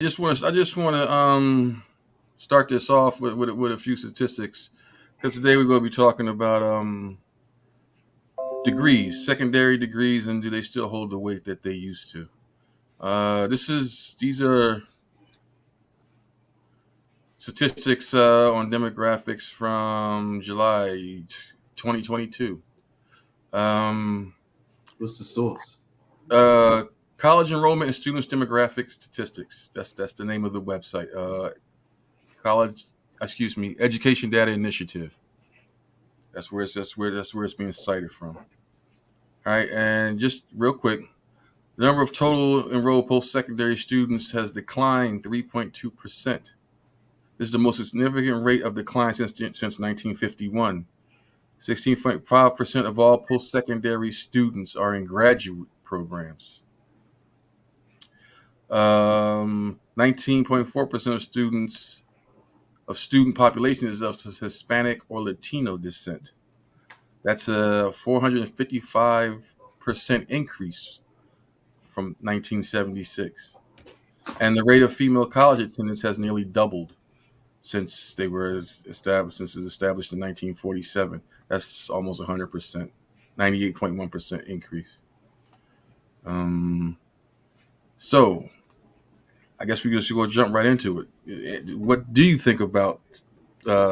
I just want to start this off with a few statistics because today we're going to be talking about degrees, secondary degrees, and do they still hold the weight that they used to? These are statistics on demographics from July 2022. Um, What's the source? uh, College enrollment and students demographic statistics. That's the name of the website. College, excuse me, Education Data Initiative. That's where it's being cited from. All right, and just real quick, the number of total enrolled post-secondary students has declined 3.2%. This is the most significant rate of decline since 1951. 16.5% of all post-secondary students are in graduate programs. 19.4% of student population is of Hispanic or Latino descent. That's a 455% increase from 1976. And the rate of female college attendance has nearly doubled since it was established in 1947. That's almost 100%, 98.1% increase. Um, so I guess we just go jump right into it. What do you think about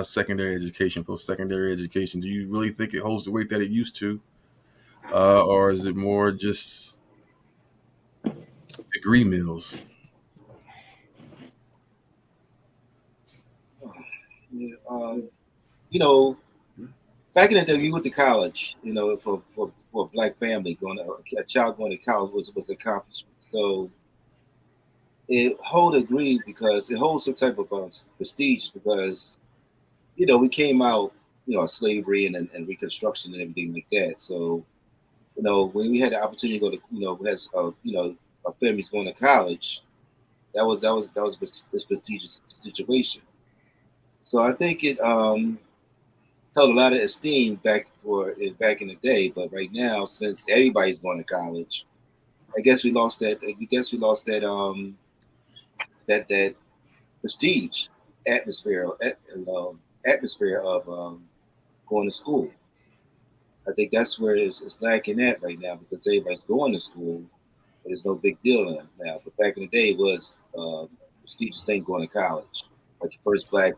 secondary education, post-secondary education? Do you really think it holds the weight that it used to, or is it more just degree mills? Yeah, you know, back in the day, you went to college. For a black family, going to a child going to college was an accomplishment. So it hold a degree because it holds some type of prestige because we came out of slavery and Reconstruction and everything like that. So when we had the opportunity to go to as our families going to college, that was a prestigious situation. So I think it held a lot of esteem back in the day. But right now, since everybody's going to college, I guess we lost that. I guess we lost that prestige atmosphere atmosphere of going to school. I think that's where it's lacking at right now because everybody's going to school, but it's no big deal now. But back in the day, it was prestigious thing going to college. Like the first black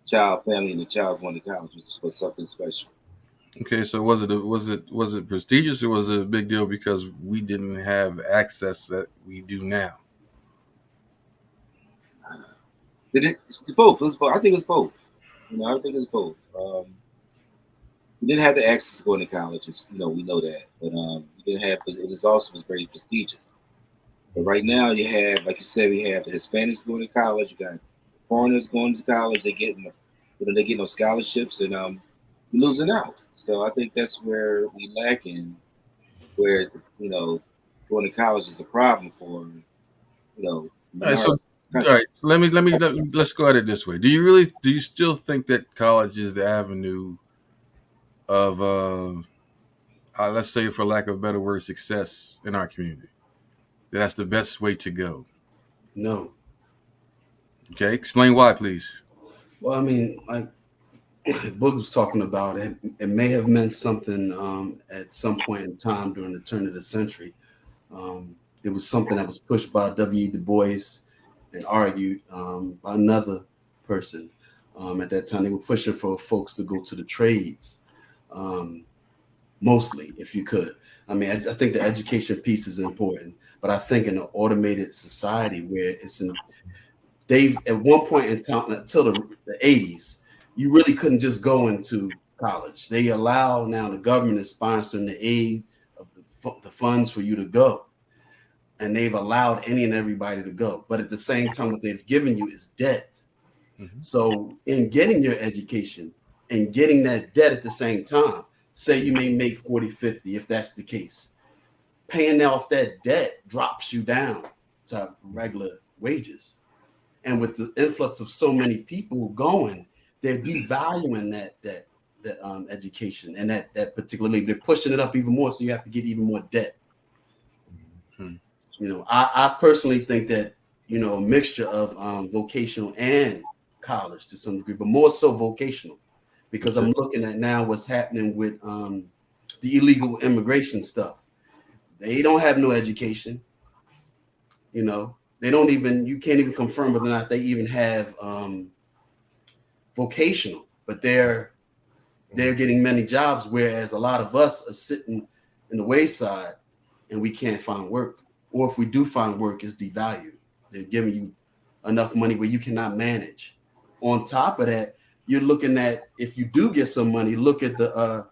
child family and the child going to college was something special. Okay, so was it prestigious or was it a big deal because we didn't have access that we do now? It's both. It was both. I think it's both. I think it's both. We didn't have the access to going to college. We know that, but we didn't have. But it was very prestigious. But right now, you have, like you said, we have the Hispanics going to college. You got foreigners going to college. They're getting those scholarships, and we're losing out. So I think that's where we lack in, where going to college is a problem for All right, so minority all countries. right, so let's go at it this way. Do you still think that college is the avenue of let's say for lack of a better word, success in our community? That's the best way to go. No. Okay, explain why, please. Well, I mean, like Book was talking about it. It may have meant something at some point in time during the turn of the century. It was something that was pushed by W. Du Bois and argued by another person. At that time, they were pushing for folks to go to the trades, um, mostly, if you could. I mean, I think the education piece is important, but I think in an automated society where they've at one point in time until the 80s, you really couldn't just go into college. They allow now the government is sponsoring the aid of the funds for you to go, and they've allowed any and everybody to go. But at the same time, what they've given you is debt. Hmm. So in getting your education and getting that debt at the same time, say you may make 40, 50, if that's the case, paying off that debt drops you down to regular wages. And with the influx of so many people going, they're devaluing that education and that particular league. They're pushing it up even more, so you have to get even more debt. Hmm. I personally think that a mixture of vocational and college to some degree, but more so vocational, because I'm looking at now what's happening with the illegal immigration stuff. They don't have no education. They don't even, you can't even confirm whether or not they even have vocational, but they're getting many jobs, whereas a lot of us are sitting in the wayside and we can't find work. Or if we do find work, it's devalued. They're giving you enough money where you cannot manage. On top of that, you're looking at, if you do get some money, look at the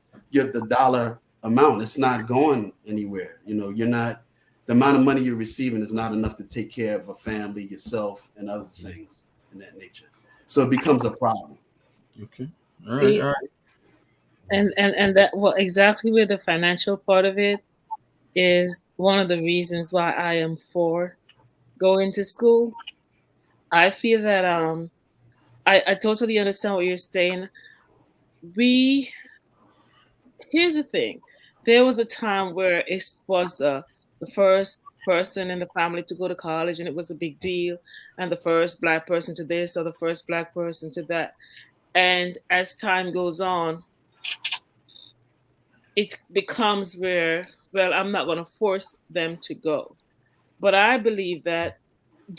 dollar amount. It's not going anywhere. You're not, the amount of money you're receiving is not enough to take care of a family, yourself, and other things in that nature. So it becomes a problem. Okay. All right. See, All right. and that, well, exactly where the financial part of it is one of the reasons why I am for going to school. I feel that I totally understand what you're saying. We Here's the thing. There was a time where it was the first person in the family to go to college, and it was a big deal, and the first black person to this or the first black person to that. And as time goes on, it becomes where, well, I'm not going to force them to go. But I believe that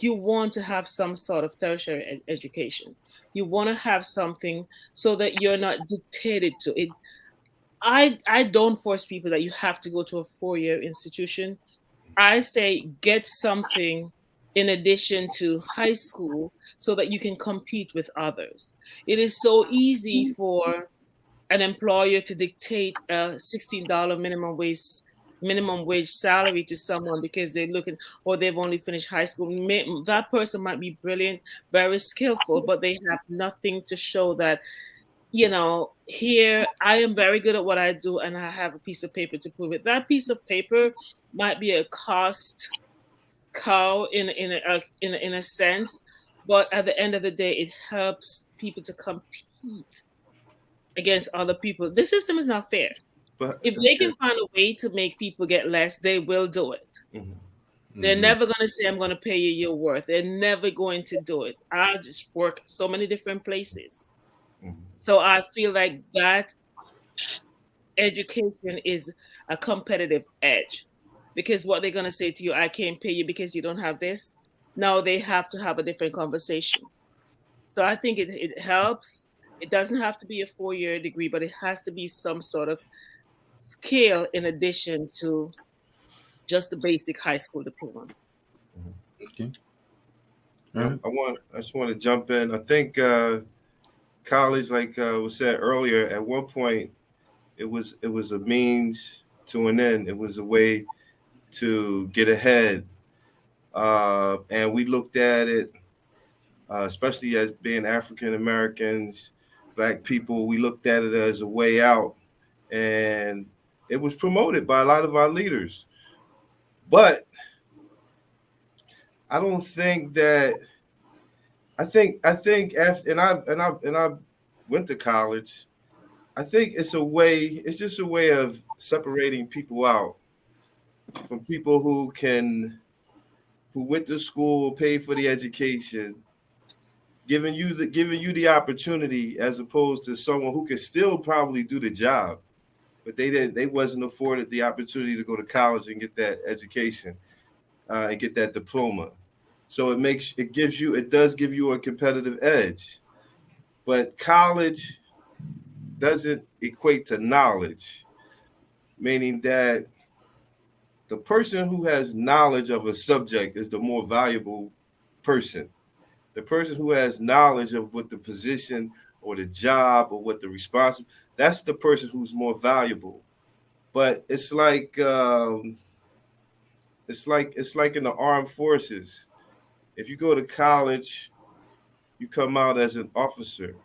you want to have some sort of tertiary education. You want to have something so that you're not dictated to it. I don't force people that you have to go to a 4-year institution. I say get something in addition to high school so that you can compete with others. It is so easy for an employer to dictate a $16 minimum wage salary to someone because they're looking, or they've only finished high school. That person might be brilliant, very skillful, but they have nothing to show that, here I am very good at what I do and I have a piece of paper to prove it. That piece of paper might be a cost cow in a sense, but at the end of the day, it helps people to compete against other people. This system is not fair. But If they can find a way to make people get less, they will do it. Mhm. They're never going to say, I'm going to pay you your worth. They're never going to do it. I just work so many different places. Mhm. So I feel like that education is a competitive edge, because what they're going to say to you, I can't pay you because you don't have this. No, they have to have a different conversation. So I think it helps. It doesn't have to be a 4-year degree, but it has to be some sort of skill in addition to just the basic high school diploma. Okay. All right. I just want to jump in. I think college, like was said earlier, at one point it was a means to an end. It was a way to get ahead, and we looked at it, especially as being African Americans, Black people. We looked at it as a way out, and it was promoted by a lot of our leaders. But I don't think that. I think after and I went to college. I think it's a way. It's just a way of separating people out from people who went to school, paid for the education, giving you the opportunity, as opposed to someone who could still probably do the job, but they wasn't afforded the opportunity to go to college and get that education and get that diploma. So it does give you a competitive edge, but college doesn't equate to knowledge, meaning that the person who has knowledge of a subject is the more valuable person. The person who has knowledge of what the position or the job or what the responsibility, that's the person who's more valuable. But it's like in the armed forces. If you go to college, you come out as an officer,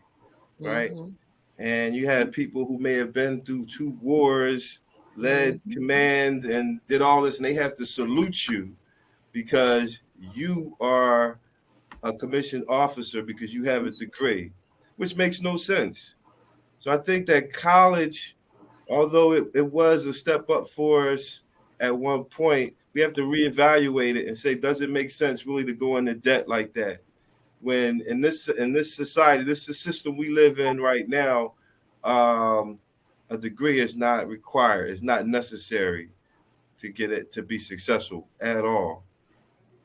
right? Mhm. And you have people who may have been through 2 wars, led Mhm. command, and did all this, and they have to salute you because you are a commissioned officer because you have a degree, which makes no sense. So I think that college, although it was a step up for us at one point, we have to reevaluate it and say, does it make sense really to go into debt like that? When in this society, this is the system we live in right now, a degree is not required. It's not necessary to get it to be successful at all.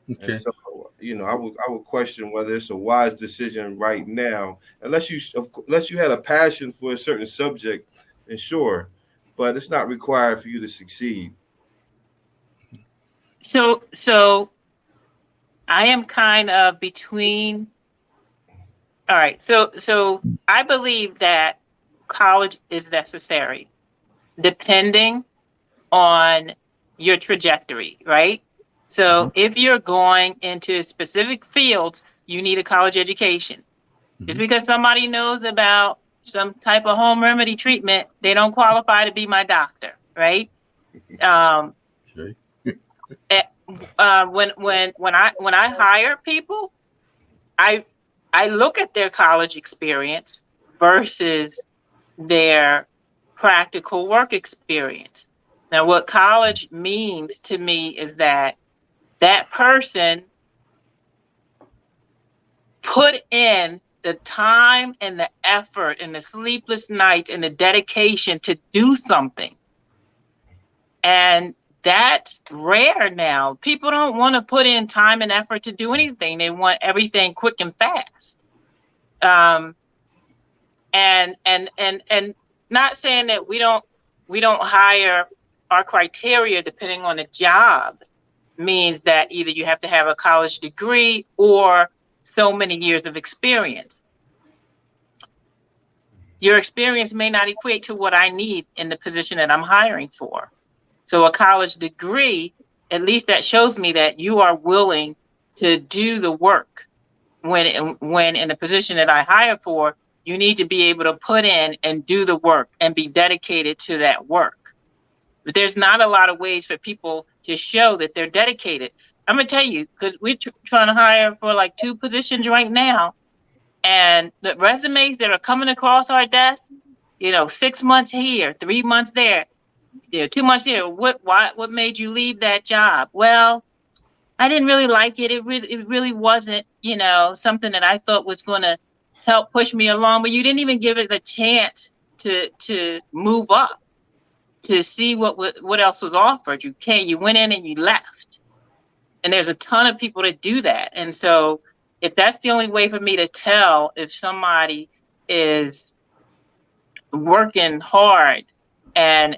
Okay. And so, I would question whether it's a wise decision right now, unless you had a passion for a certain subject, and sure, but it's not required for you to succeed. So I am kind of between. All right. So I believe that college is necessary, depending on your trajectory, right? So if you're going into specific fields, you need a college education. Just because somebody knows about some type of home remedy treatment, they don't qualify to be my doctor, right? Okay. When I hire people, I look at their college experience versus their practical work experience. Now, what college means to me is that person put in the time and the effort and the sleepless nights and the dedication to do something. And that's rare now. People don't want to put in time and effort to do anything. They want everything quick and fast. And not saying that we don't hire. Our criteria, depending on the job, means that either you have to have a college degree or so many years of experience. Your experience may not equate to what I need in the position that I'm hiring for. So a college degree, at least that shows me that you are willing to do the work. When in the position that I hire for, you need to be able to put in and do the work and be dedicated to that work. But there's not a lot of ways for people to show that they're dedicated. I'm going to tell you, because we're trying to hire for like 2 positions right now. And the resumes that are coming across our desk, 6 months here, 3 months there, 2 months here. What made you leave that job? Well, I didn't really like it. It really wasn't, something that I thought was going to help push me along. But you didn't even give it a chance to move up, to see what else was offered. You went in and you left. And there's a ton of people that do that. And so if that's the only way for me to tell if somebody is working hard and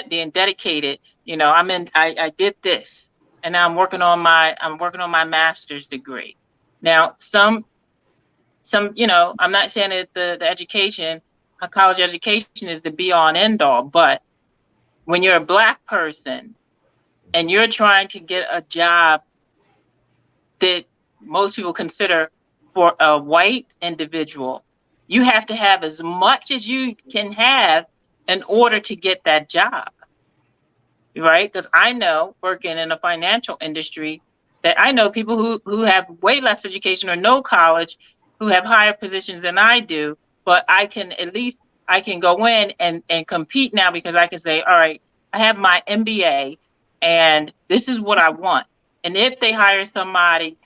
being dedicated, I did this, and now I'm working on my master's degree. Now, some, I'm not saying that the education, a college education is the be all and end all, but when you're a Black person and you're trying to get a job that most people consider for a white individual, you have to have as much as you can have in order to get that job, right? Because I know, working in the financial industry, that I know people who have way less education or no college, who have higher positions than I do, but I can go in and compete now, because I can say, all right, I have my MBA and this is what I want. And if they hire somebody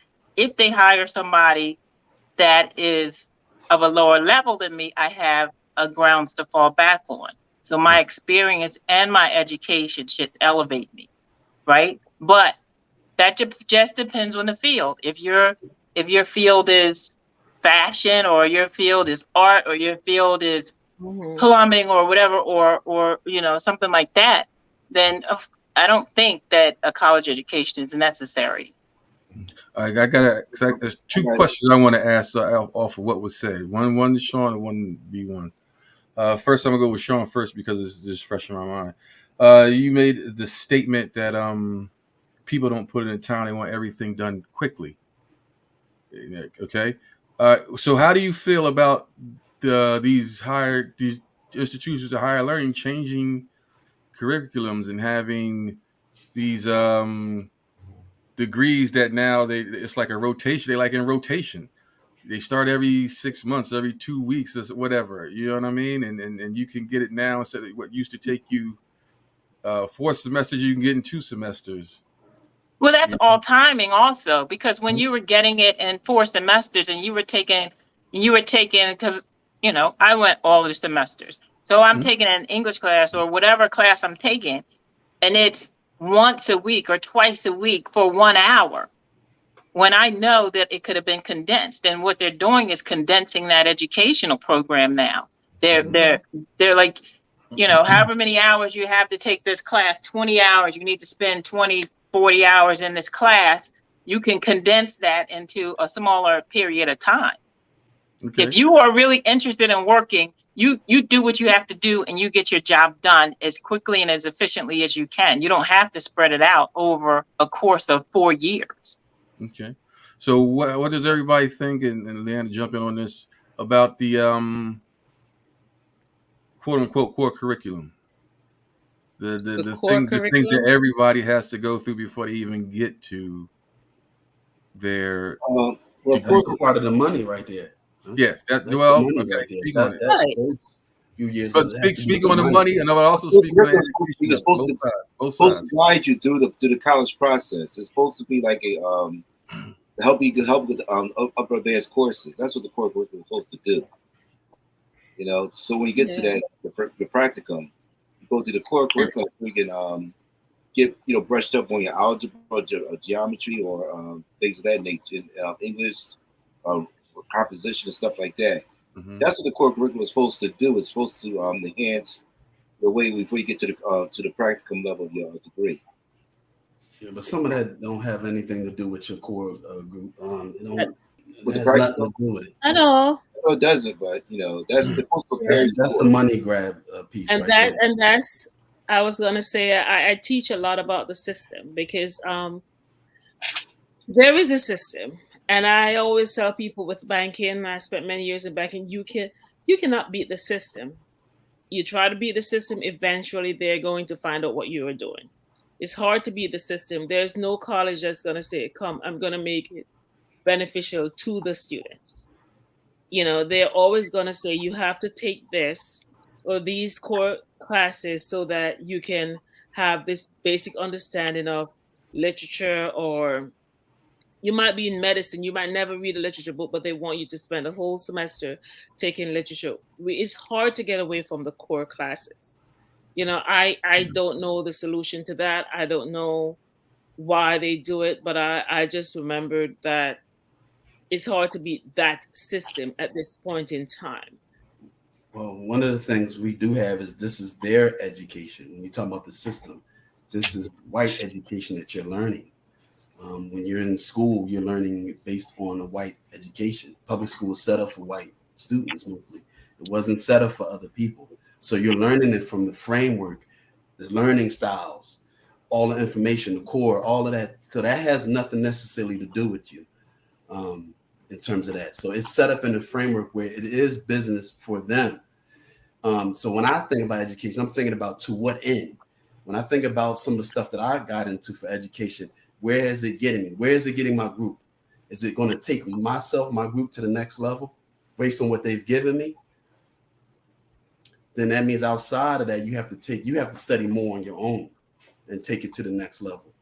that is of a lower level than me, I have a grounds to fall back on. So my experience and my education should elevate me, right? But that just depends on the field. If your field is fashion, or your field is art, or your field is plumbing or whatever, or something like that, then I don't think that a college education is necessary. I there's 2 questions I want to ask off of what was said. One to Sean and one to B1. First, I'm gonna go with Sean first because it's just fresh in my mind. You made the statement that people don't put in time; they want everything done quickly. Okay, so how do you feel about these institutions of higher learning changing curriculums and having these degrees that now it's like a rotation? They like in rotation. They start every 6 months, every 2 weeks, or whatever. You know what I mean? And you can get it now instead of what used to take you 4 semesters, you can get in 2 semesters. Well, that's all timing also, because when you were getting it in 4 semesters and you were taking, because, I went all the semesters. So I'm taking an English class or whatever class I'm taking, and it's once a week or twice a week for 1 hour, when I know that it could have been condensed. And what they're doing is condensing that educational program now. They're like, however many hours you have to take this class, 20 hours, you need to spend 20, 40 hours in this class. You can condense that into a smaller period of time. Okay. If you are really interested in working, you do what you have to do and you get your job done as quickly and as efficiently as you can. You don't have to spread it out over a course of 4 years. Okay. So what does everybody think, and Leanna, jump in on this, about the quote unquote core curriculum? The core things curriculum? that everybody has to go through before they even get to their Well, That's a part of the money right there. Huh? yes. That's the Well, money okay, right there. speak on it. Right. Those few years. But speak on the money, and I would also speak on the It's education. Both supposed sides. to guide you through the college process. It's supposed to be like a to help with upper advanced courses. That's what the core curriculum is supposed to do. So when you get to that the practicum, you go to the core curriculum so you can get brushed up on your algebra, geometry, or things of that nature, English, composition, and stuff like that. Mm-hmm. That's what the core curriculum is supposed to do. It's supposed to enhance the way before you get to the practicum level of your degree. Yeah, but some of that don't have anything to do with your core group. With the it has nothing practicum? to do with it. I know. No, it doesn't, but that's the most prepared. That's a money grab piece, And right there. that's I was gonna say I teach a lot about the system because there is a system, and I always tell people with banking. I spent many years in banking. You cannot beat the system. You try to beat the system, eventually they're going to find out what you are doing. It's hard to beat the system. There's no college that's gonna say, "Come, I'm gonna make it beneficial to the students." They're always gonna say you have to take this or these core classes so that you can have this basic understanding of literature, or you might be in medicine, you might never read a literature book, but they want you to spend a whole semester taking literature. It's hard to get away from the core classes. I don't know the solution to that. I don't know why they do it, but I just remembered that it's hard to beat that system at this point in time. Well, one of the things we do have is this is their education. When you talk about the system, this is white education that you're learning. When you're in school, you're learning based on a white education. Public school was set up for white students mostly. It wasn't set up for other people. So you're learning it from the framework, the learning styles, all the information, the core, all of that. So that has nothing necessarily to do with you in terms of that. So it's set up in a framework where it is business for them. So when I think about education, I'm thinking about to what end? When I think about some of the stuff that I got into for education, where is it getting me? Where is it getting my group? Is it going to take my group to the next level based on what they've given me? Then that means outside of that, you have to study more on your own and take it to the next level.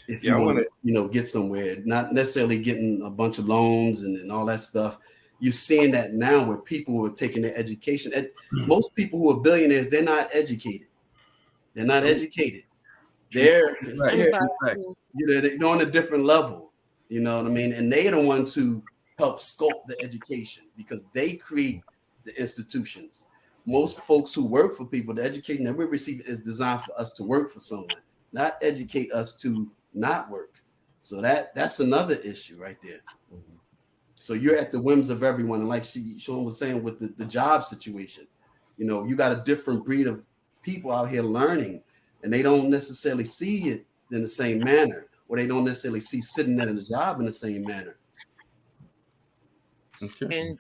If you want to, get somewhere, not necessarily getting a bunch of loans and all that stuff. You're seeing that now where people are taking their education. Most people who are billionaires, they're not educated. They're not educated. They're on a different level. You know what I mean? And they're the ones who help sculpt the education because they create the institutions. Most folks who work for people, the education that we receive is designed for us to work for someone, not educate us to not work. So that's another issue right there. So you're at the whims of everyone. And like Sean was saying with the job situation, you got a different breed of people out here learning, and they don't necessarily see it in the same manner, or they don't necessarily see sitting in a job in the same manner. Okay.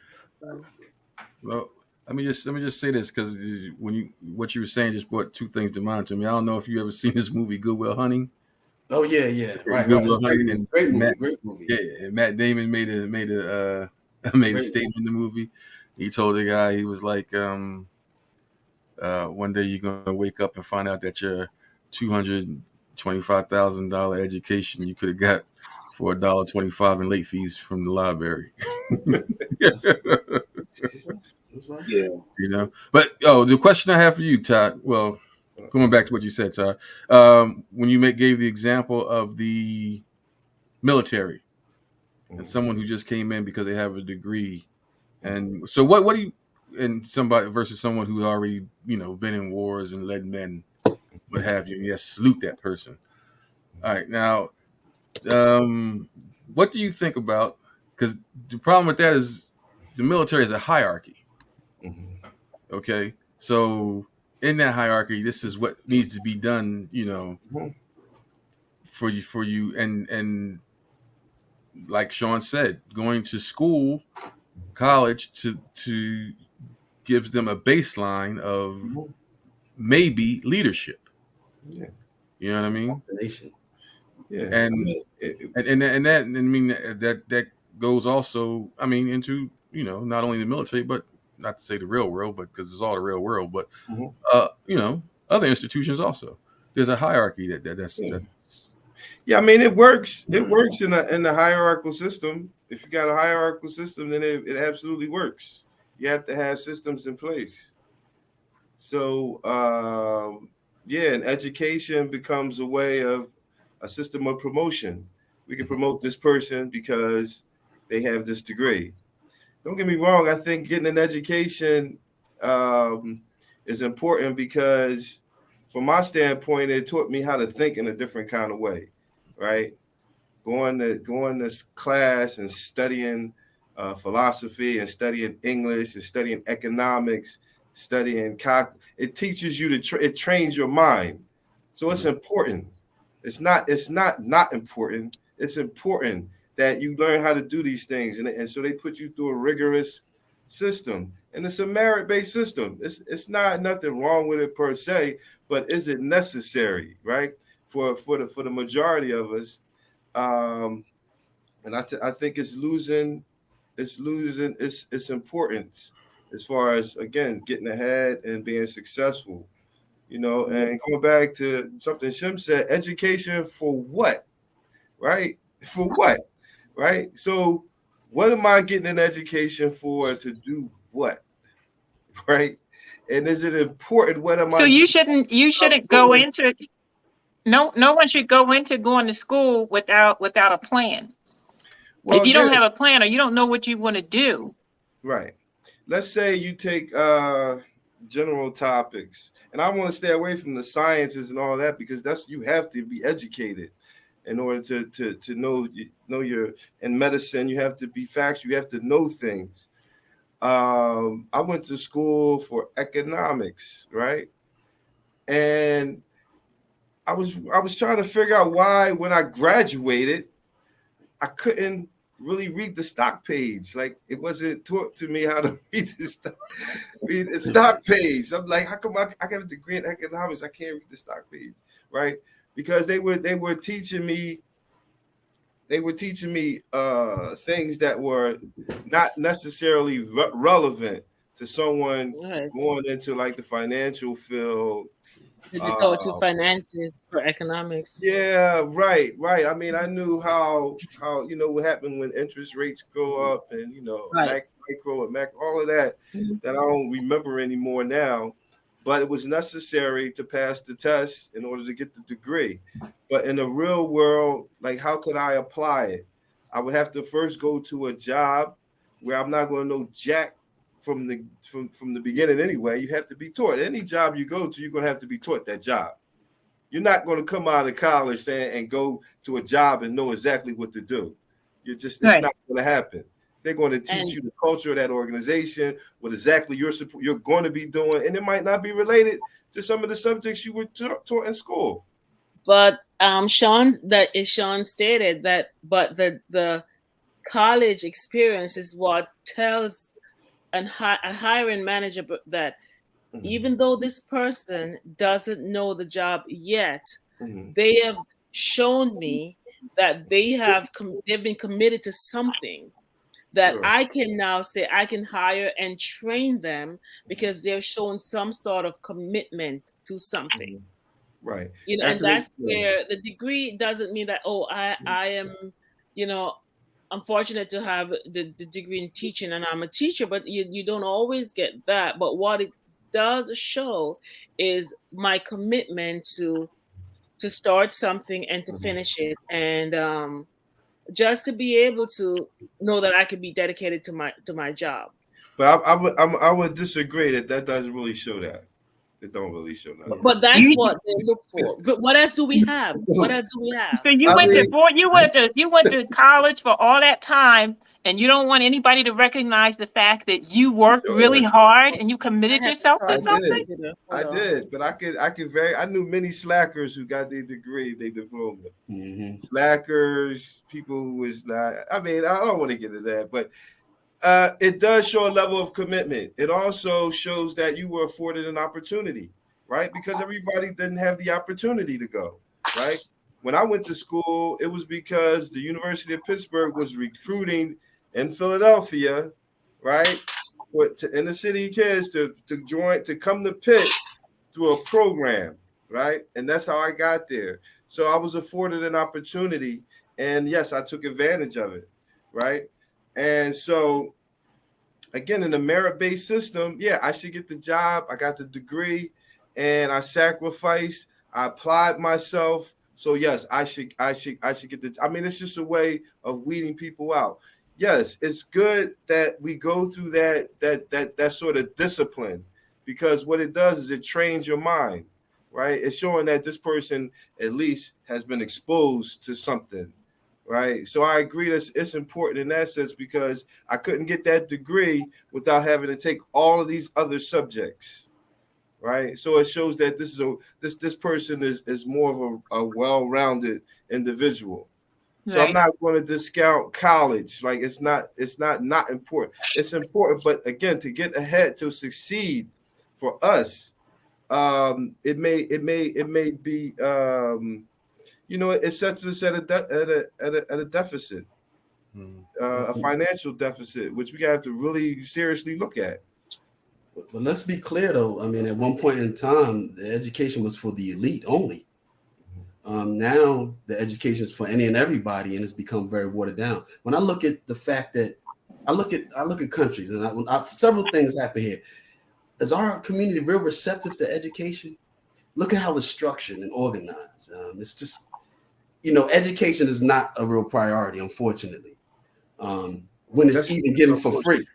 Well, let me just say this because what you were saying just brought two things to mind to me. I don't know if you ever seen this movie Good Will Hunting. Oh yeah, right. Good Will Hunting, and great movie. Yeah, and Matt Damon made a statement in the movie. He told the guy, he was like, one day you're gonna wake up and find out that your $200 $25,000 education you could have got for $1.25 in late fees from the library. That's right. Yeah. You know, but the question I have for you, Todd. Well, going back to what you said, Todd, when you gave the example of the military and someone who just came in because they have a degree, and so what do you, and somebody versus someone who's already been in wars and led men, what have you? And yes, salute that person. All right, now, what do you think about? Because the problem with that is the military is a hierarchy. Okay, so in that hierarchy, this is what needs to be done, for you, and like Sean said, going to school, college to gives them a baseline of maybe leadership. Yeah. You know what I mean? Nation. Yeah. And that goes also, into not only the military, but not to say the real world, but because it's all the real world, but other institutions also. There's a hierarchy that's yeah, it works. It works in the hierarchical system. If you got a hierarchical system, then it absolutely works. You have to have systems in place. So and education becomes a way of a system of promotion. We can promote this person because they have this degree. Don't get me wrong. I think getting an education is important because, from my standpoint, it taught me how to think in a different kind of way, right? Going to class and studying philosophy and studying English and studying economics, studying it teaches you it trains your mind. So it's important. It's not important. It's important that you learn how to do these things. And so they put you through a rigorous system. And it's a merit-based system. It's not nothing wrong with it per se, but is it necessary, right? For the majority of us. And I think it's losing its importance as far as, again, getting ahead and being successful. And going back to something Shim said, education for what? Right? For what? Right? So what am I getting an education for, to do what? Right? And is it important? What am I? So you shouldn't go into, no one should go into going to school without a plan. Well, if you don't have a plan or you don't know what you want to do. Right. Let's say you take general topics, and I want to stay away from the sciences and all that, because you have to be educated in order to know your, in medicine, you have to be factual, you have to know things. I went to school for economics, right? And I was trying to figure out why, when I graduated, I couldn't really read the stock page. Like, it wasn't taught to me how to read the stock page. I'm like, how come I got a degree in economics, I can't read the stock page, right? Because they were teaching me things that were not necessarily relevant to someone going into like the financial field. They taught you finances for economics. Yeah, right. I knew how what happened when interest rates go up, and micro and macro, all of that that I don't remember anymore now. But it was necessary to pass the test in order to get the degree. But in the real world, like, how could I apply it? I would have to first go to a job where I'm not going to know jack from the beginning anyway. You have to be taught. Any job you go to, you're going to have to be taught that job. You're not going to come out of college and go to a job and know exactly what to do. It's not going to happen. They're going to teach you the culture of that organization, what exactly you're going to be doing, and it might not be related to some of the subjects you were taught in school. But Sean stated that, but the college experience is what tells a hiring manager that even though this person doesn't know the job yet, they have shown me that they've been committed to something that I can now say I can hire and train them because they've shown some sort of commitment to something. Right. You know, and After they- that's where the degree doesn't mean that, oh, I am, you know, I'm fortunate to have the degree in teaching and I'm a teacher, but you don't always get that. But what it does show is my commitment to start something and to finish it, and just to be able to know that I could be dedicated to my job. But I would disagree that doesn't really show that. It don't really show that. But that's You- what they look for. But what else do we have? What else do we have? So you I went mean- to board, you went to college for all that time, and you don't want anybody to recognize the fact that you worked Sure. really hard and you committed I had yourself I to did. something. I did, but I knew many slackers who got their degree, their diploma. Slackers, people who was not. I mean, I don't want to get into that, but it does show a level of commitment. It also shows that you were afforded an opportunity, right? Because everybody didn't have the opportunity to go, right? When I went to school, it was because the University of Pittsburgh was recruiting in Philadelphia, right? To inner city kids to come to Pitt through a program, right? And that's how I got there. So I was afforded an opportunity, and yes, I took advantage of it, right? And so, again, in the merit-based system, yeah, I should get the job. I got the degree, and I sacrificed. I applied myself. So yes, I should get the. I mean, it's just a way of weeding people out. Yes, it's good that we go through that sort of discipline, because what it does is it trains your mind, right? It's showing that this person at least has been exposed to something, right? So I agree that it's important in that sense, because I couldn't get that degree without having to take all of these other subjects, right? So it shows that this person is more of a well-rounded individual. So Right. I'm not going to discount college. Like it's not important. It's important, but again, to get ahead, to succeed for us, it may be it sets us at a deficit, a financial deficit, which we have to really seriously look at. But let's be clear, though. I mean, at one point in time, the education was for the elite only. Now the education is for any and everybody, and it's become very watered down. When I look at the fact that I look at countries, and several things happen here. Is our community real receptive to education? Look at how it's structured and organized. It's just, education is not a real priority, unfortunately. When it's even given for free.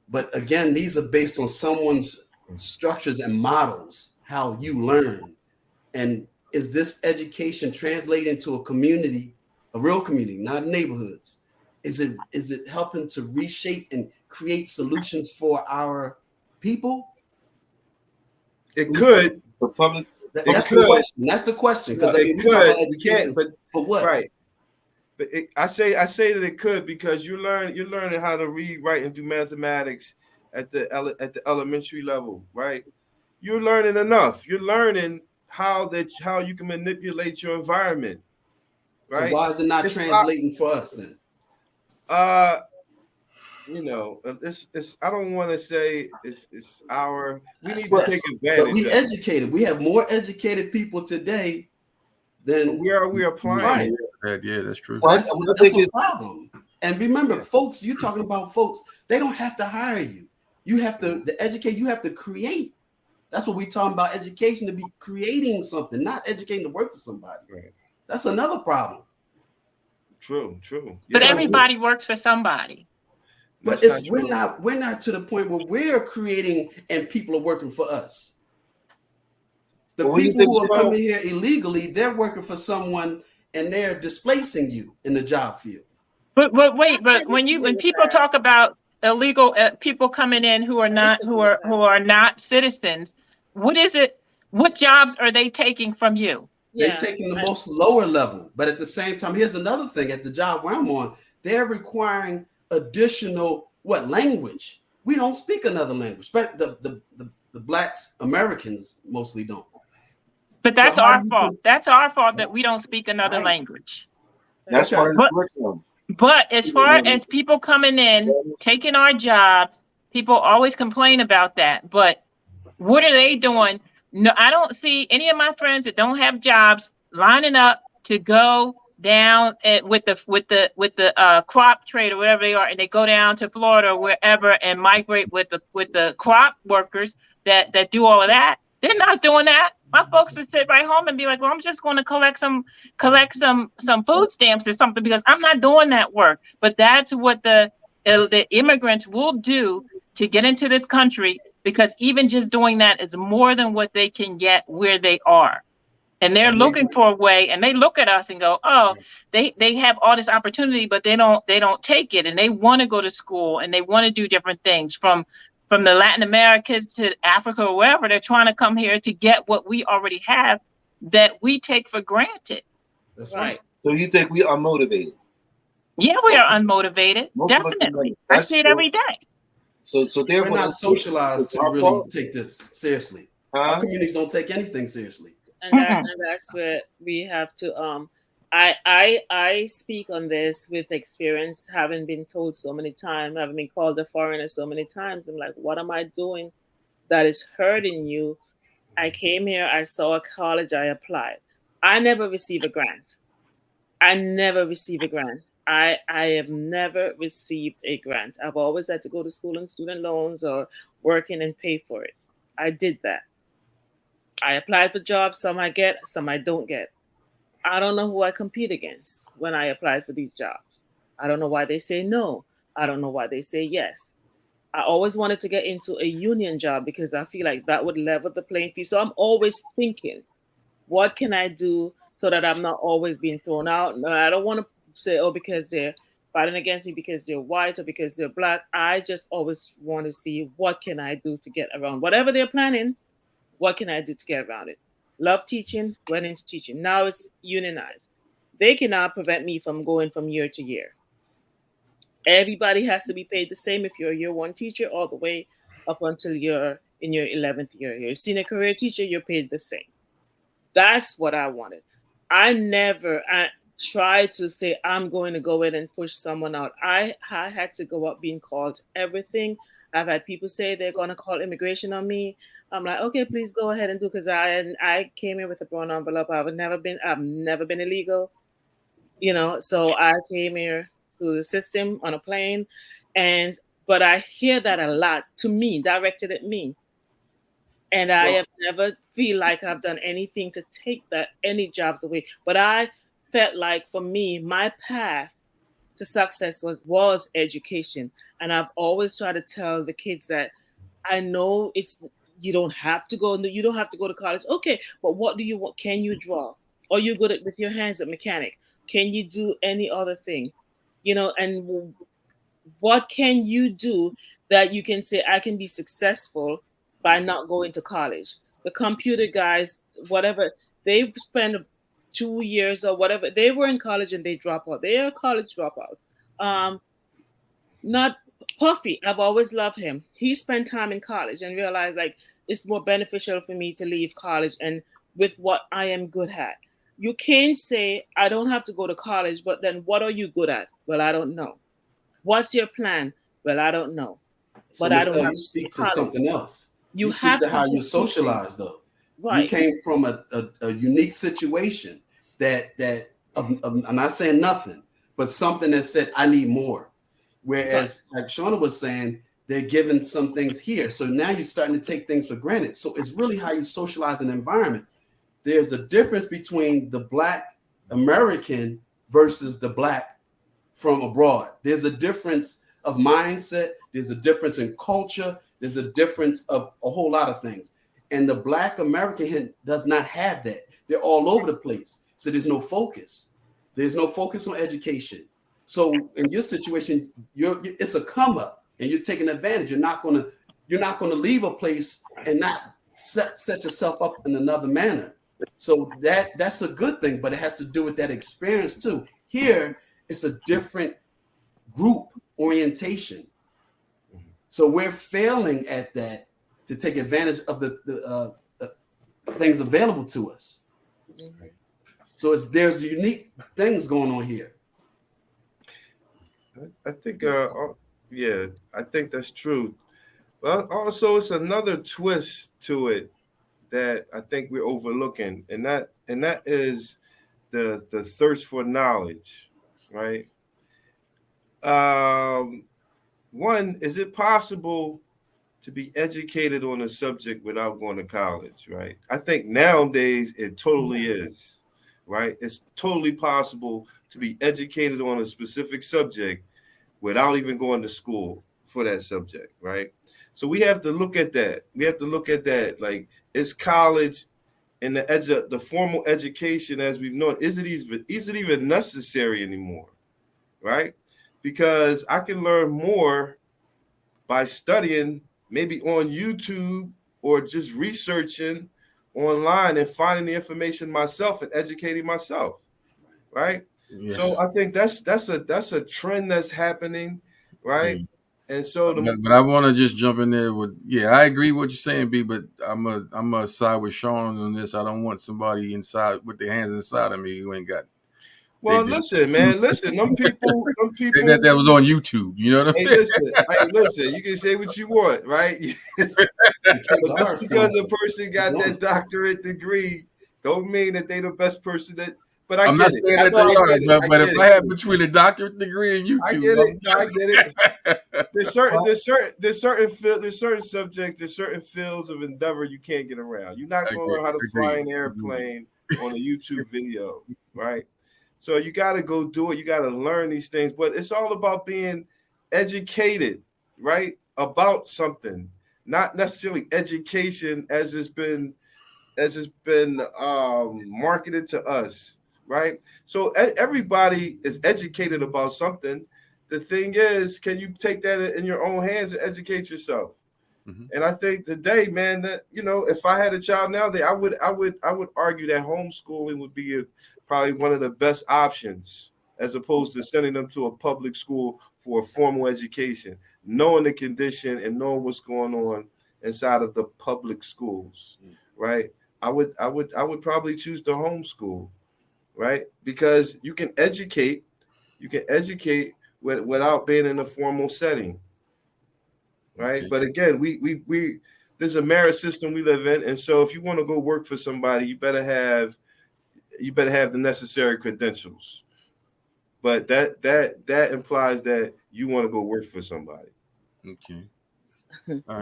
But again, these are based on someone's structures and models, how you learn. And is this education translated into a community, a real community, not neighborhoods? Is it helping to reshape and create solutions for our people? It could. For public, That's the question. That's the question. Because it could. We can't. But what? Right. But I say that it could, because you're learning how to read, write, and do mathematics at the elementary level, right? You're learning enough. You're learning how you can manipulate your environment, right? So why is it not translating for us then? It's I don't want to say it's our. We need But to take advantage. But we of educated. We have more educated people today than we're applying. Right. Yeah, that's true. So that's a problem. And remember, folks, you're talking about folks. They don't have to hire you. You have to educate. You have to create. That's what we're talking about. Education, to be creating something, not educating to work for somebody. Right. That's another problem. True. But Yeah. everybody works for somebody. But That's we're true. not to the point where we're creating and people are working for us. The Well, people who are about- coming here illegally, they're working for someone and they're displacing you in the job field. But when people talk about illegal people coming in who are not citizens, what is it? What jobs are they taking from you? They're taking the most lower level, but at the same time, here's another thing: at the job where I'm on, they're requiring additional language. We don't speak another language, but the blacks, Americans mostly don't. But that's So how our do you fault. do- That's our fault that we don't speak another Right. language. that's Okay. part of the curriculum. But as far as people coming in, taking our jobs, people always complain about that. But what are they doing No, I don't see any of my friends that don't have jobs lining up to go down with the crop trade or whatever they are, and they go down to Florida or wherever and migrate with the crop workers that do all of that. They're not doing that. My folks would sit right home and be like, well, I'm just going to collect some food stamps or something, because I'm not doing that work. But that's what the immigrants will do to get into this country, because even just doing that is more than what they can get where they are. And they're looking for a way, and they look at us and go, oh, they have all this opportunity, but they don't take it. And they want to go to school, and they want to do different things from the Latin Americans to Africa or wherever. They're trying to come here to get what we already have that we take for granted. That's right. So you think we are motivated? Yeah, we are unmotivated. Definitely. I see it every day. So therefore, we're not socialized to really fault. take this seriously. Huh? Our communities don't take anything seriously. And that's where we have to I speak on this with experience, having been told so many times, having been called a foreigner so many times. I'm like, what am I doing that is hurting you? I came here, I saw a college, I applied. I never received a grant. I have never received a grant. I've always had to go to school on student loans or working and pay for it. I did that. I applied for jobs, some I get, some I don't get. I don't know who I compete against when I apply for these jobs. I don't know why they say no. I don't know why they say yes. I always wanted to get into a union job because I feel like that would level the playing field. So I'm always thinking, what can I do so that I'm not always being thrown out? No, I don't want to say, oh, because they're fighting against me because they're white or because they're black. I just always want to see, what can I do to get around whatever they're planning? What can I do to get around it? Love teaching, went into teaching. Now it's unionized. They cannot prevent me from going from year to year. Everybody has to be paid the same if you're a year one teacher all the way up until you're in your 11th year. You're a senior career teacher, you're paid the same. That's what I wanted. I tried to say, I'm going to go in and push someone out. I had to go up being called everything. I've had people say they're going to call immigration on me. I'm like, okay, please go ahead and do, because I came here with a brown envelope. I've never been illegal, so I came here through the system on a plane, but I hear that a lot to me, directed at me. And I have never feel like I've done anything to take any jobs away. But I felt like, for me, my path to success was education. And I've always tried to tell the kids that I know you don't have to go to college. Okay, but what do you want? Can you draw? Are you good with your hands at mechanic? Can you do any other thing? And what can you do that you can say, I can be successful by not going to college? The computer guys, whatever, they spend 2 years or whatever. They were in college and they drop out. They are college dropout. Not Puffy. I've always loved him. He spent time in college and realized like it's more beneficial for me to leave college and with what I am good at. You can't say I don't have to go to college, but then what are you good at? Well, I don't know. What's your plan? Well, I don't know. So but I don't. You speak to something else. You speak have to how you socialize, though. Right. You came from a unique situation that I'm not saying nothing, but something that said I need more. Whereas, like Shauna was saying, they're given some things here. So now you're starting to take things for granted. So it's really how you socialize an environment. There's a difference between the Black American versus the Black from abroad. There's a difference of mindset. There's a difference in culture. There's a difference of a whole lot of things. And the Black American does not have that. They're all over the place. So there's no focus. There's no focus on education. So in your situation, it's a come up and you're taking advantage. You're not going to leave a place and not set yourself up in another manner. So that's a good thing, but it has to do with that experience too. Here, it's a different group orientation. So we're failing at that to take advantage of the things available to us. So there's unique things going on here. I think, I think that's true. But also, it's another twist to it that I think we're overlooking, and that is the thirst for knowledge, right? One, is it possible to be educated on a subject without going to college, right? I think nowadays it totally is, right? It's totally possible to be educated on a specific subject without even going to school for that subject, right? So we have to look at that. We have to look at that. Like, is college and the formal education as we've known, is it even necessary anymore, right? Because I can learn more by studying, maybe on YouTube, or just researching online and finding the information myself and educating myself, right? Yes. So I think that's a trend that's happening, right? Yeah. And so But I want to just jump in there with, I agree with what you're saying, B, but I'm a side with Sean on this. I don't want somebody inside with their hands inside of me who ain't got. Well, listen, man, them people that was on YouTube. You know what I mean? Hey, listen, you can say what you want, right? Just because a person got that doctorate degree don't mean that they the best person that. But I'm not saying that they are, but if I had between a doctorate degree and YouTube, I get it. I get it. There's certain subjects, there's certain fields of endeavor you can't get around. You're not going to learn how to fly an airplane on a YouTube video, right? So you got to go do it. You got to learn these things, but it's all about being educated, right? About something, not necessarily education as it's been marketed to us, right? So everybody is educated about something. The thing is, can you take that in your own hands and educate yourself? Mm-hmm. And I think today, man, that if I had a child nowadays, I would argue that homeschooling would be probably one of the best options, as opposed to sending them to a public school for a formal education, knowing the condition and knowing what's going on inside of the public schools, right? I would probably choose the homeschool, right? Because you can educate without being in a formal setting, right? Okay. But again, we there's a merit system we live in, and so if you want to go work for somebody, you better have the necessary credentials. But that implies that you want to go work for somebody. Okay. All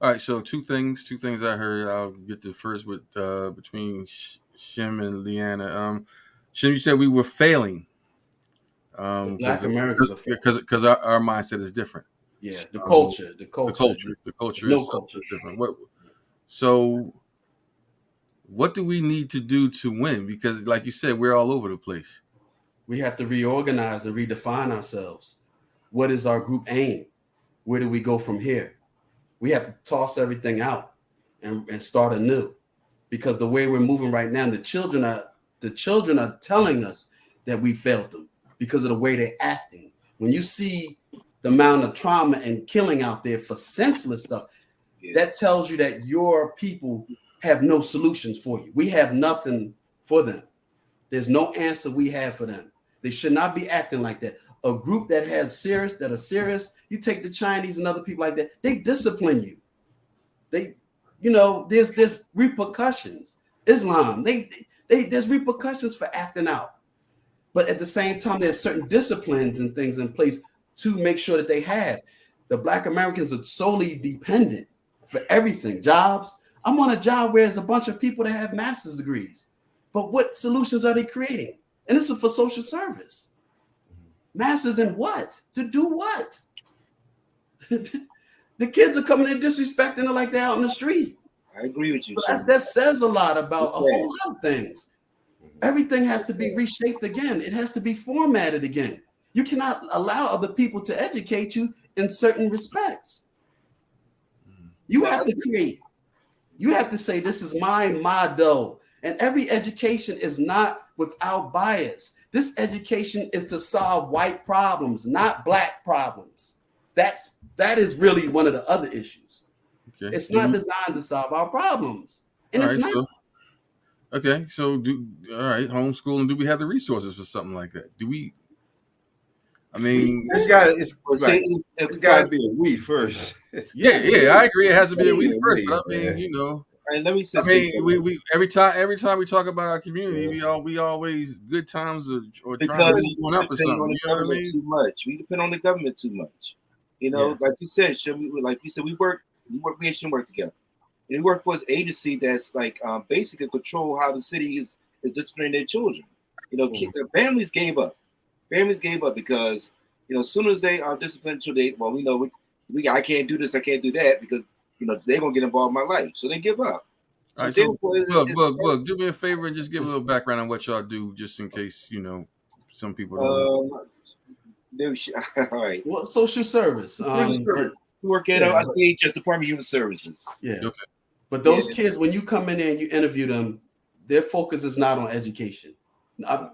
right. So two things I heard. I'll get to first with between Shim and Leanna. Shim, you said we were failing. Black Americans because our mindset is different. Yeah, the culture. The culture is different. So what do we need to do to win? Because, like you said, we're all over the place. We have to reorganize and redefine ourselves. What is our group aim? Where do we go from here? We have to toss everything out and start anew. Because the way we're moving right now, the children are telling us that we failed them because of the way they're acting. When you see the amount of trauma and killing out there for senseless stuff, that tells you that your people have no solutions for you. We have nothing for them. There's no answer we have for them. They should not be acting like that. A group that are serious, you take the Chinese and other people like that, they discipline you. There's repercussions. Islam, there's repercussions for acting out. But at the same time, there's certain disciplines and things in place to make sure that they have. The Black Americans are solely dependent for everything. Jobs. I'm on a job where there's a bunch of people that have master's degrees. But what solutions are they creating? And this is for social service. Masters in what? To do what? The kids are coming in disrespecting it like they're out in the street. I agree with you. That says a lot about a whole lot of things. Everything has to be reshaped again. It has to be formatted again. You cannot allow other people to educate you in certain respects. You have to create. You have to say, this is my motto. And every education is not without bias. This education is to solve white problems, not Black problems. That is really one of the other issues. Okay. It's not designed to solve our problems. And it's not. So homeschooling, do we have the resources for something like that? Do we? I mean, it's got to be a we first. Yeah, I agree. It has to be a we first. But I mean, And let me say, I mean, we every time we talk about our community, we always good times or trying to because move on we up or depend something. on the You know what I government mean? too much. We depend on the government too much. You know, like you said, we should work together. And we work for an agency that's like basically control how the city is disciplining their children. You know, the families gave up. Families gave up because as soon as they are disciplined, we know I can't do this, I can't do that because they're gonna get involved in my life, so they give up. All right, so look, do me a favor and just give a little background on what y'all do, just in case some people don't know. All right. Well, social service. We work at DHS, Department of Human Services. Yeah. Okay. But those kids, when you come in there and you interview them, their focus is not on education.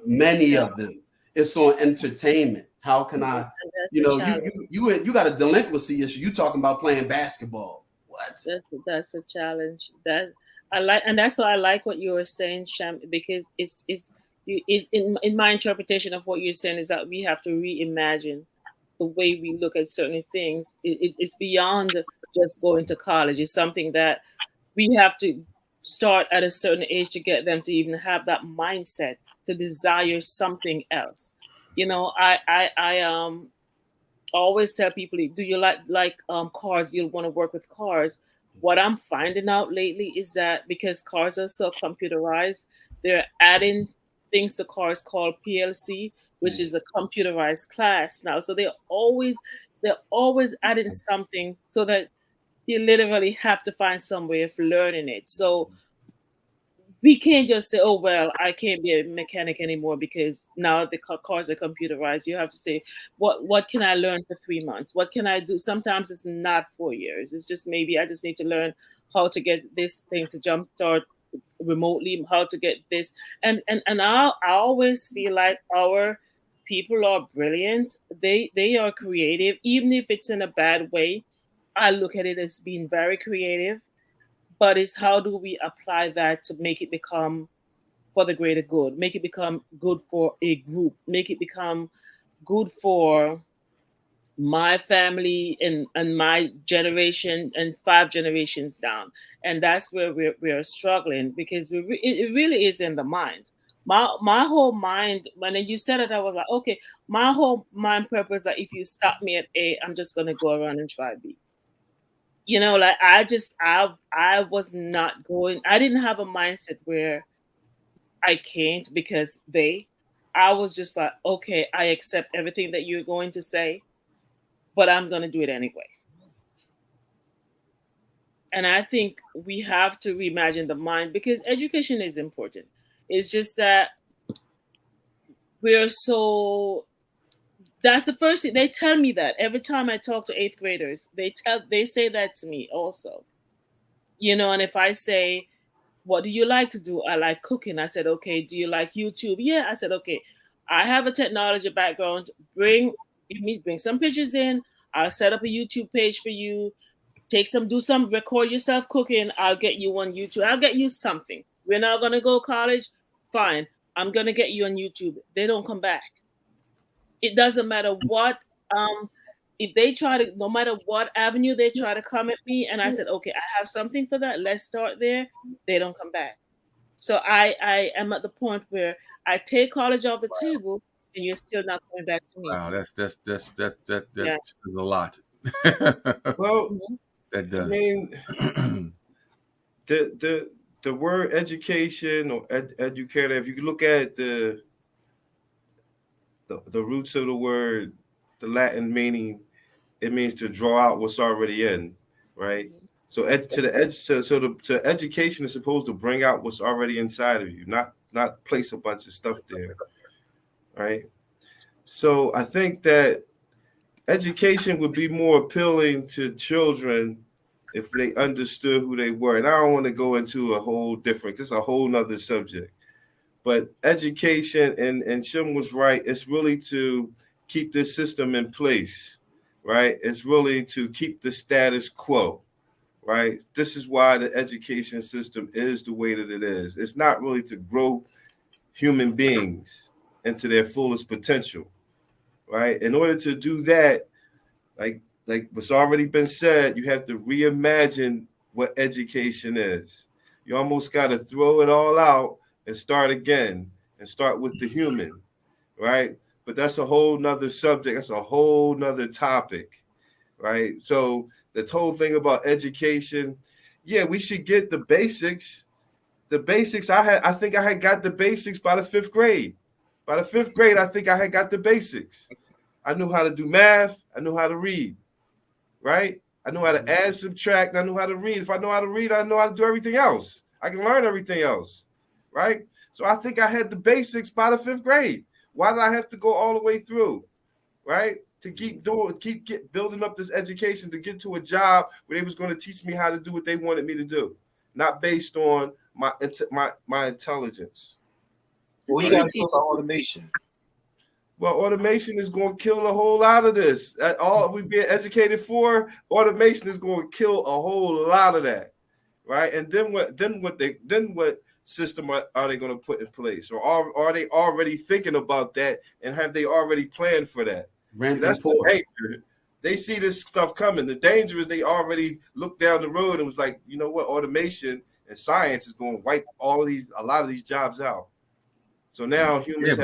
Many of them, it's on entertainment. How can I? You got a delinquency issue. You talking about playing basketball? What? That's a challenge. That I like, and that's why I like what you were saying, Sham, because it's in my interpretation of what you're saying is that we have to reimagine the way we look at certain things. It's beyond just going to college. It's something that we have to start at a certain age to get them to even have that mindset to desire something else. I always tell people, do you like cars? You'll want to work with cars. What I'm finding out lately is that because cars are so computerized, they're adding things to cars called PLC, which is a computerized class now. So they're always adding something so that you literally have to find some way of learning it. So we can't just say, oh, well, I can't be a mechanic anymore because now the cars are computerized. You have to say, what can I learn for 3 months? What can I do? Sometimes it's not 4 years. It's just maybe I just need to learn how to get this thing to jumpstart remotely, how to get this. And I always feel like our people are brilliant. They are creative, even if it's in a bad way. I look at it as being very creative. But it's how do we apply that to make it become for the greater good, make it become good for a group, make it become good for my family and my generation and 5 generations down. And that's where we're struggling because it really is in the mind. My whole mind, when you said it, I was like, okay, my whole mind purpose that if you stop me at A, I'm just going to go around and try B. Like I was not going, I didn't have a mindset where I can't because I was just like, okay, I accept everything that you're going to say, but I'm going to do it anyway. And I think we have to reimagine the mind because education is important. It's just that that's the first thing they tell me that every time I talk to 8th graders, they say that to me also, and if I say, what do you like to do? I like cooking. I said, okay, do you like YouTube? Yeah. I said, okay, I have a technology background. Bring some pictures in. I'll set up a YouTube page for you. Record yourself cooking. I'll get you on YouTube. I'll get you something. We're not going to go college. Fine. I'm going to get you on YouTube. They don't come back. It doesn't matter what, if they try to, no matter what avenue they try to come at me, and I said, okay, I have something for that. Let's start there. They don't come back. So I am at the point where I take college off the table, and you're still not coming back to me. Wow, that's a lot. Well, that does. I mean, the word education or educator, if you look at the roots of the word, the Latin meaning, it means to draw out what's already in, right? So education is supposed to bring out what's already inside of you, not place a bunch of stuff there, right? So I think that education would be more appealing to children if they understood who they were. And I don't want to go into a whole different, this is a whole nother subject. But education, and Shim was right, it's really to keep this system in place, right? It's really to keep the status quo, right? This is why the education system is the way that it is. It's not really to grow human beings into their fullest potential, right? In order to do that, like what's already been said, you have to reimagine what education is. You almost got to throw it all out and start again and start with the human, right? But that's a whole nother subject. That's a whole nother topic, right? So the whole thing about education, yeah, we should get the basics. The basics, I think I had got the basics by the 5th grade. By the 5th grade, I think I had got the basics. I knew how to do math. I knew how to read, right? I knew how to add, subtract. I knew how to read. If I know how to read, I know how to do everything else. I can learn everything else, right? So I think I had the basics by the 5th grade. Why did I have to go all the way through, right? To keep building up this education to get to a job where they was going to teach me how to do what they wanted me to do, not based on my intelligence. Well, you got to talk about automation. Well, automation is going to kill a whole lot of this. All we're being educated for, automation is going to kill a whole lot of that, right? And then what system are they going to put in place, or are they already thinking about that, and have they already planned for that? See, that's the danger. They see this stuff coming. The danger is they already looked down the road and was like, you know what, automation and science is going to wipe a lot of these jobs out. So now humans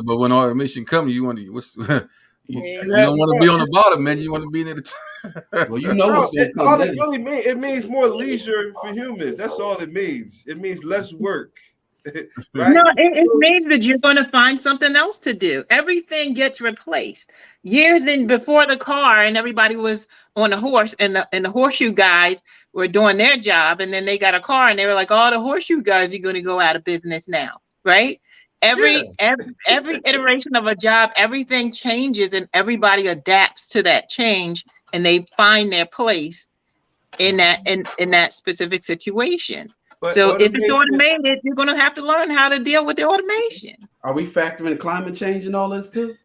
but when automation comes, you want to you don't want to be on the bottom, man. You want to be near the top. Well, you know what's going to come. All it really means, it means more leisure for humans. That's all it means. It means less work. Right? No, it means that you're going to find something else to do. Everything gets replaced. Years before the car, and everybody was on a horse, and the horseshoe guys were doing their job, and then they got a car, and they were like, "Oh, the horseshoe guys are going to go out of business now," right? Every iteration of a job, everything changes, and everybody adapts to that change, and they find their place in that specific situation. But so if it's automated, you're going to have to learn how to deal with the automation. Are we factoring climate change and all this too?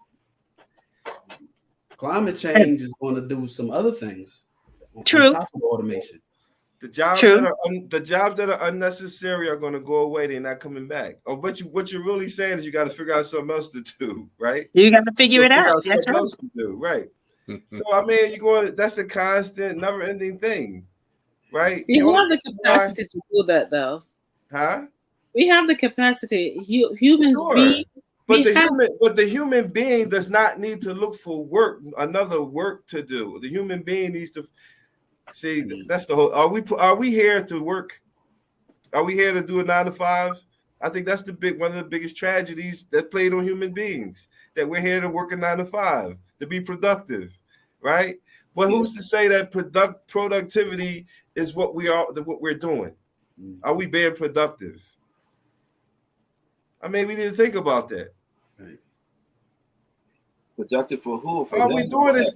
Climate change is going to do some other things. True. On top of automation. The jobs that are unnecessary are going to go away. They're not coming back. Or what you're really saying is you got to figure out something else to do, right? You got to figure it out. That's something else to do, right? So I mean, that's a constant, never-ending thing, right? We have the capacity to do that, though. Huh? We have the capacity. Humans sure. But the human being does not need to look for another work to do. The human being needs to see. That's the whole. Are we here to work? Are we here to do a 9 to 5? I think that's one of the biggest tragedies that played on human beings. That we're here to work a 9 to 5 to be productive, right? But who's to say that productivity is what we're doing? Are we being productive? I mean, we need to think about that. Right. Productive for who? All we doing is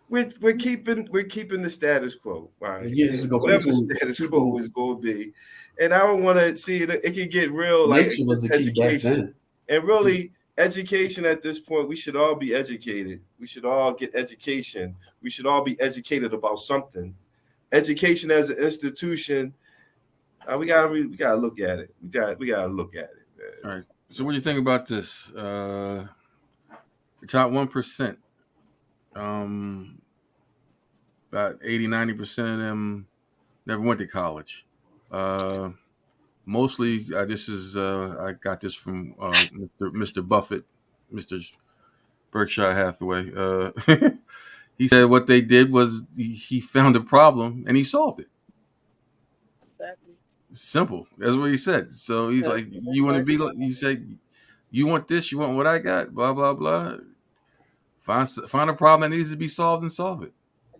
we're keeping the status quo. Right? Years ago, whatever the status quo is going to be, and I don't want to see it can get real like education. And really, education at this point, we should all be educated. We should all get education. We should all be educated about something. Education as an institution, we gotta look at it. We gotta look at it. Man. All right. So what do you think about this? The top 1%, about 80-90% of them never went to college. Mostly, I got this from Mr. Buffett, Mr. Berkshire Hathaway. He said what they did was he found a problem and he solved it. Exactly. Simple. That's what he said. So he's like, you want to be like, he said, you want this, you want what I got, blah, blah, blah. Find a problem that needs to be solved and solve it.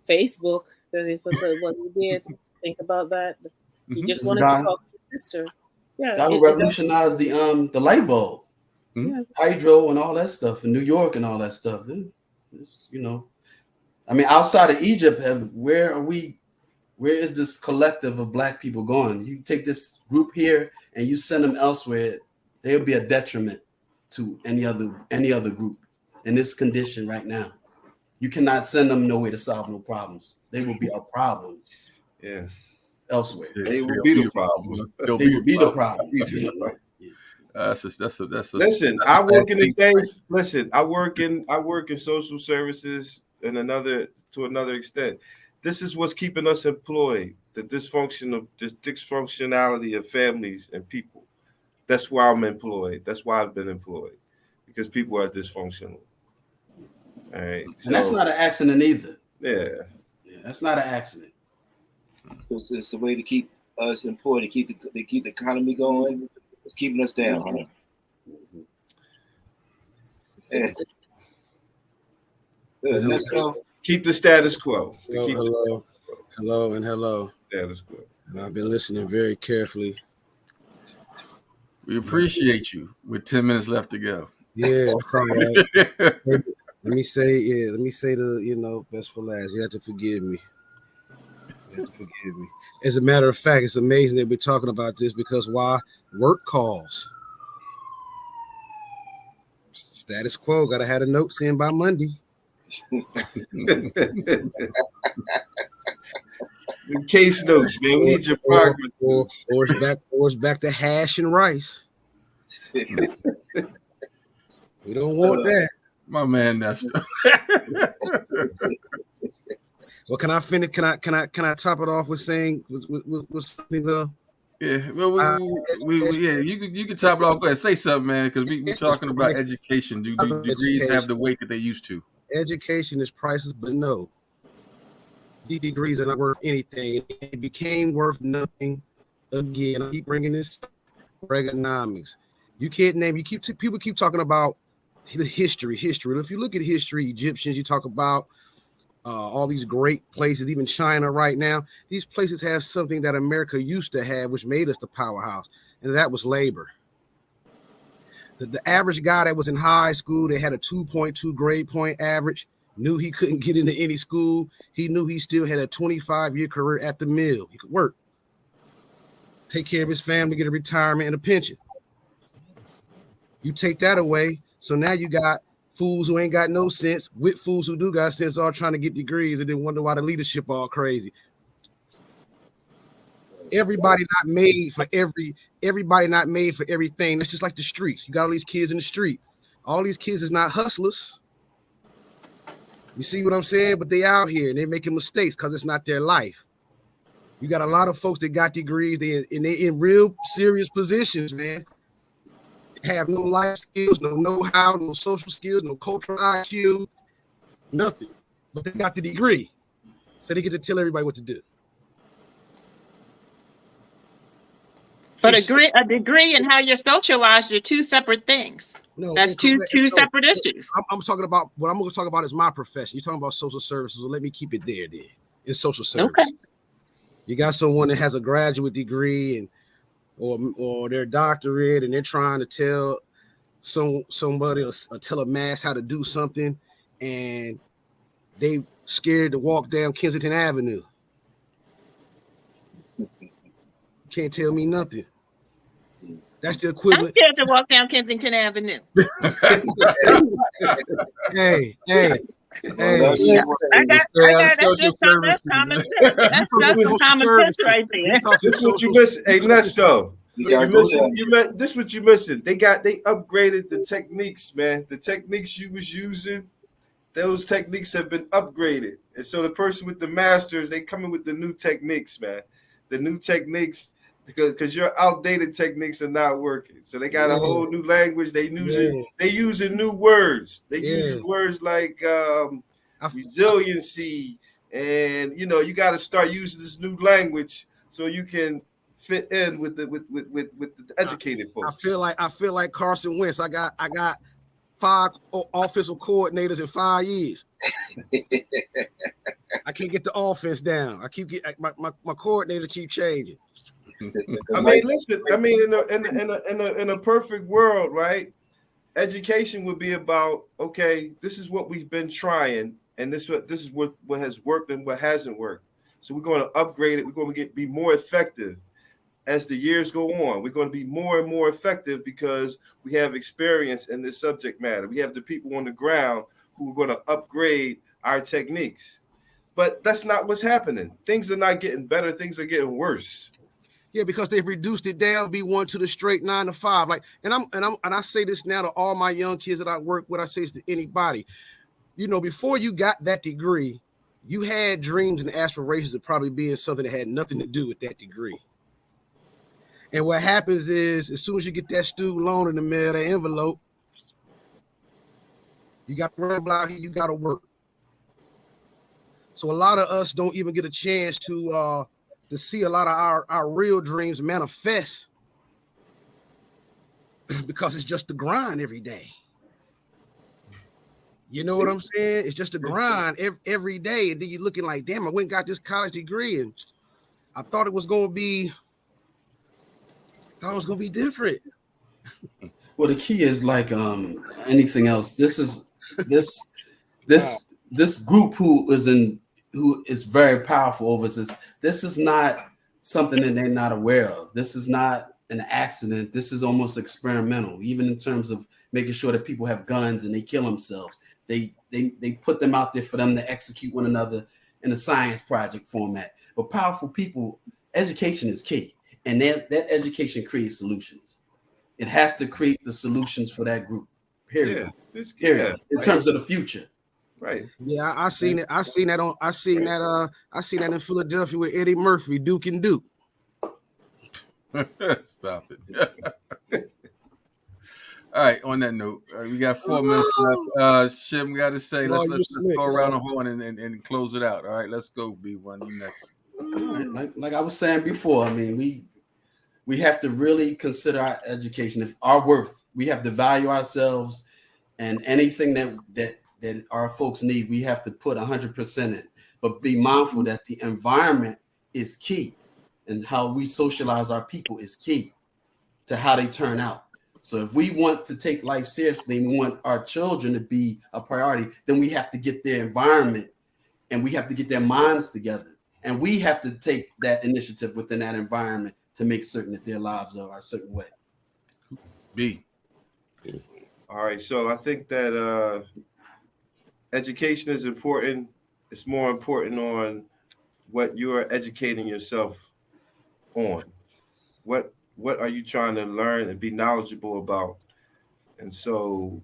Facebook, what he did, think about that. He just wanted to talk to his sister. Yeah, that would revolutionize the light bulb, hydro and all that stuff in New York and all that stuff. It's, I mean, outside of Egypt, where is this collective of Black people going? You take this group here and you send them elsewhere, they'll be a detriment to any other group in this condition right now. You cannot send them nowhere to solve no problems. They will be a problem. Yeah. Elsewhere. They will be the problem. They will be the problem. Listen, I work in the same. Listen, I work in social services to another extent. this is what's keeping us employed. The dysfunctionality of families and people. That's why I'm employed. That's why I've been employed, because people are dysfunctional. All right, And that's not an accident either. Yeah, that's not an accident. So it's a way to keep us employed, to keep the economy going. It's keeping us down. Huh? Yeah. Keep the status quo. Hello. Status quo. And I've been listening very carefully. We appreciate you. With 10 minutes left to go. Yeah, that's all right. Let me say the best for last. You have to forgive me. As a matter of fact, it's amazing that we're talking about this because why? Work calls. Status quo. Gotta have the notes in by Monday. Case notes, man. We need your progress. Or it's back to hash and rice. We don't want that. My man, that's Well, can I finish? Can I top it off with saying with something though? Yeah, well, you can top it off. Go ahead, say something, man, because we're talking about education. Do degrees have the weight that they used to? Education is priceless, but no, these degrees are not worth anything. It became worth nothing again. I keep bringing this Reaganomics. You can't name. People keep talking about the history. If you look at history, Egyptians, you talk about all these great places, even China right now. These places have something that America used to have, which made us the powerhouse, and that was labor. The average guy that was in high school, they had a 2.2 grade point average, knew he couldn't get into any school. He knew he still had a 25-year career at the mill. He could work, take care of his family, get a retirement and a pension. You take that away, so now you got fools who ain't got no sense with fools who do got sense all trying to get degrees and then wonder why the leadership all crazy. Everybody not made for everything. That's just like the streets. You got all these kids in the street. All these kids is not hustlers. You see what I'm saying? But they out here and they're making mistakes because it's not their life. You got a lot of folks that got degrees, they in real serious positions, man. Have no life skills, no know-how, no social skills, no cultural IQ, nothing. But they got the degree. So they get to tell everybody what to do. But a degree and how you're socialized are two separate things. No, that's two separate issues. I'm talking about what I'm going to talk about is my profession. You're talking about social services, so let me keep it there then. In social service. Okay. You got someone that has a graduate degree and or their doctorate, and they're trying to tell somebody or tell a mass how to do something, and they scared to walk down Kensington Avenue. Can't tell me nothing. That's the equivalent. I'm scared to walk down Kensington Avenue. Hey. That's common sense. That's some common sense right there. This is what you missing. Hey, Nesto. This is what you missing. They upgraded the techniques, man. The techniques you was using, those techniques have been upgraded. And so the person with the masters, they coming with the new techniques, man. The new techniques, because your outdated techniques are not working. So they got a whole new language. They using new words. They using words like resiliency, and you got to start using this new language so you can fit in with the educated folks. I feel like Carson Wentz. I got 5 offensive coordinators in 5 years. I can't get the offense down. I keep my coordinator keep changing. I mean, listen. I mean, in a perfect world, right? Education would be about, okay, this is what we've been trying, and this is what has worked and what hasn't worked. So we're going to upgrade it. We're going to be more effective as the years go on. We're going to be more and more effective because we have experience in this subject matter. We have the people on the ground who are going to upgrade our techniques. But that's not what's happening. Things are not getting better. Things are getting worse. Yeah, because they've reduced it down, B1 to the straight 9 to 5. Like, and I say this now to all my young kids that I work with. I say this to anybody. Before you got that degree, you had dreams and aspirations of probably being something that had nothing to do with that degree. And what happens is, as soon as you get that student loan in the mail, that envelope, you got to run out here, you got to work. So a lot of us don't even get a chance to see a lot of our real dreams manifest because it's just the grind every day. You know what I'm saying? It's just a grind every day. And then you're looking like, damn, I went and got this college degree and I thought it was going to be different. Well, the key is like anything else. This group who is very powerful over us. This is not something that they're not aware of. This is not an accident. This is almost experimental, even in terms of making sure that people have guns and they kill themselves. They put them out there for them to execute one another in a science project format. But powerful people, education is key. And that education creates solutions. It has to create the solutions for that group, period. Yeah, in terms of the future. Right. Yeah, I seen it. I seen that in Philadelphia with Eddie Murphy, Duke and Duke. Stop it. All right, on that note, we got 4 minutes left. Shim, got to say, let's go around the horn and close it out. All right, let's go, B1. You next. Like I was saying before, I mean, we have to really consider our education, if our worth. We have to value ourselves, and anything that our folks need, we have to put 100% in. But be mindful that the environment is key, and how we socialize our people is key to how they turn out. So if we want to take life seriously and we want our children to be a priority, then we have to get their environment and we have to get their minds together. And we have to take that initiative within that environment to make certain that their lives are a certain way. B. All right. So I think that education is important. It's more important on what you are educating yourself on. What are you trying to learn and be knowledgeable about? And so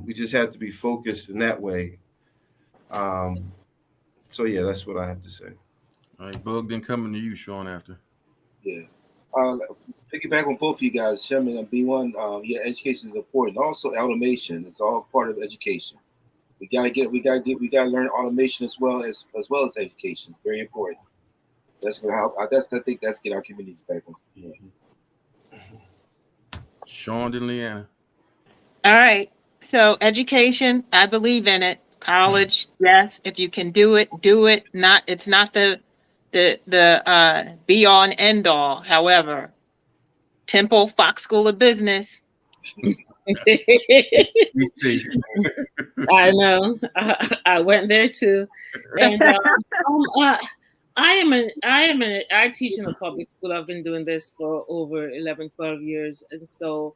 we just have to be focused in that way. So yeah, that's what I have to say. All right, Bug, then coming to you, Sean, after. Yeah. Piggyback on both of you guys, Sherman and B1. Yeah, education is important. Also, automation is all part of education. We gotta learn automation as well as education. It's very important. That's what I think that's get our communities back on. Yeah. Sean and Leanna. All right. So education, I believe in it. College, yes. If you can do it, do it. It's not the be all and end all. However, Temple Fox School of Business. I know. I went there too, and I teach in a public school. I've been doing this for over 11, 12 years, and so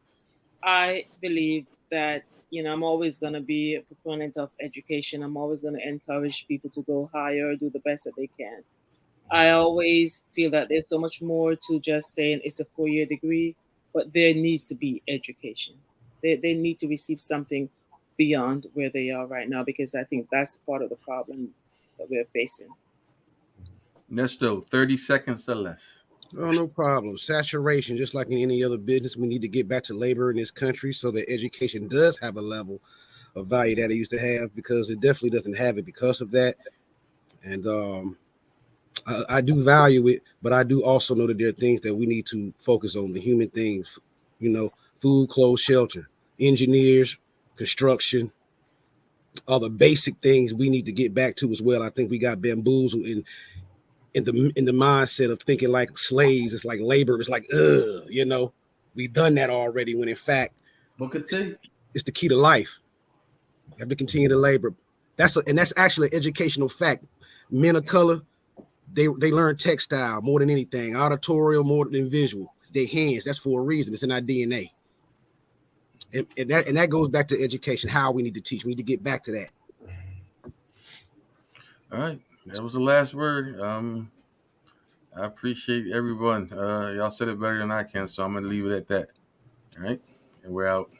I believe that I'm always going to be a proponent of education. I'm always going to encourage people to go higher, do the best that they can. I always feel that there's so much more to just saying it's a 4-year degree, but there needs to be education. They need to receive something beyond where they are right now, because I think that's part of the problem that we're facing. Nesto, 30 seconds or less. Oh, no problem. Saturation, just like in any other business, we need to get back to labor in this country so that education does have a level of value that it used to have, because it definitely doesn't have it because of that. And I do value it, but I do also know that there are things that we need to focus on, the human things, food, clothes, shelter, engineers, construction, all the basic things we need to get back to as well. I think we got bamboozled in the mindset of thinking like slaves. It's like labor. It's like, we've done that already, when in fact, it's the key to life. You have to continue to labor. That's actually an educational fact. Men of color, they learn textile more than anything, auditorial more than visual. Their hands, that's for a reason. It's in our DNA. And that goes back to education, how we need to teach. We need to get back to that. All right. That was the last word. I appreciate everyone. Y'all said it better than I can, so I'm going to leave it at that. All right. And we're out.